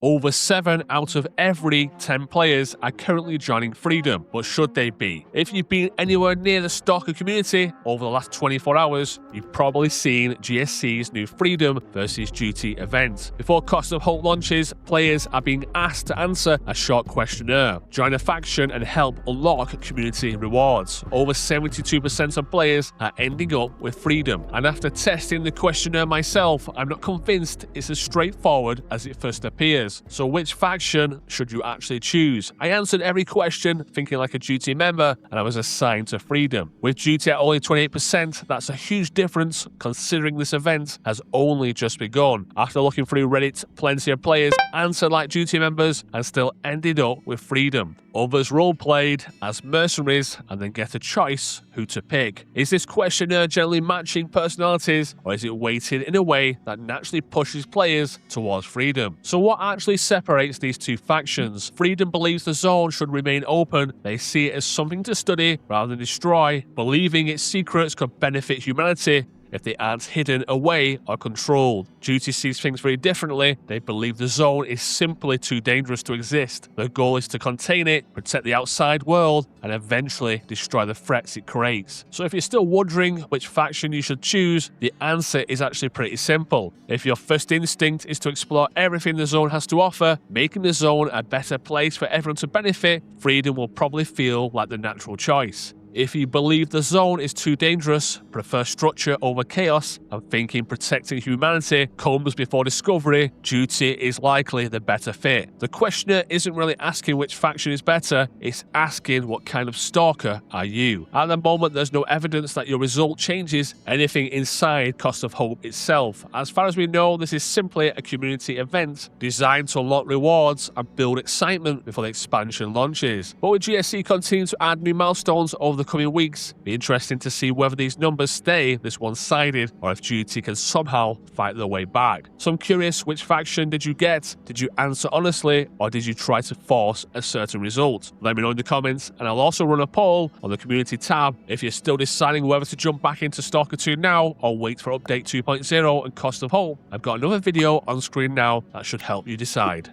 Over 7 out of every 10 players are currently joining Freedom, but should they be? If you've been anywhere near the Stalker community over the last 24 hours, you've probably seen GSC's new Freedom versus Duty event. Before Cost of Hope launches, players are being asked to answer a short questionnaire, join a faction and help unlock community rewards. Over 72% of players are ending up with Freedom, and after testing the questionnaire myself, I'm not convinced it's as straightforward as it first appears. So which faction should you actually choose? I answered every question thinking like a Duty member, and I was assigned to Freedom. With Duty at only 28%, that's a huge difference considering this event has only just begun. After looking through Reddit, plenty of players answered like Duty members and still ended up with Freedom. Others role-played as mercenaries and then get a choice who to pick. Is this questionnaire generally matching personalities, or is it weighted in a way that naturally pushes players towards Freedom? So what actually separates these two factions? Freedom believes the zone should remain open. They see it as something to study rather than destroy, believing its secrets could benefit humanity if they aren't hidden away or controlled. Duty sees things very differently. They believe the zone is simply too dangerous to exist. Their goal is to contain it, protect the outside world, and eventually destroy the threats it creates. So if you're still wondering which faction you should choose, the answer is actually pretty simple. If your first instinct is to explore everything the zone has to offer, making the zone a better place for everyone to benefit, Freedom will probably feel like the natural choice. If you believe the zone is too dangerous, prefer structure over chaos, and thinking protecting humanity comes before discovery, Duty is likely the better fit. The questionnaire isn't really asking which faction is better, it's asking what kind of stalker are you. At the moment, there's no evidence that your result changes anything inside Cost of Hope itself. As far as we know, this is simply a community event designed to unlock rewards and build excitement before the expansion launches. But with GSC continuing to add new milestones over the coming weeks, be interesting to see whether these numbers stay this one-sided or if Duty can somehow fight their way back. So I'm curious, which faction did you get? Did you answer honestly, or did you try to force a certain result? Let me know in the comments, and I'll also run a poll on the community tab if you're still deciding whether to jump back into Stalker 2 now or wait for update 2.0 and Cost of Hope. I've got another video on screen now that should help you decide.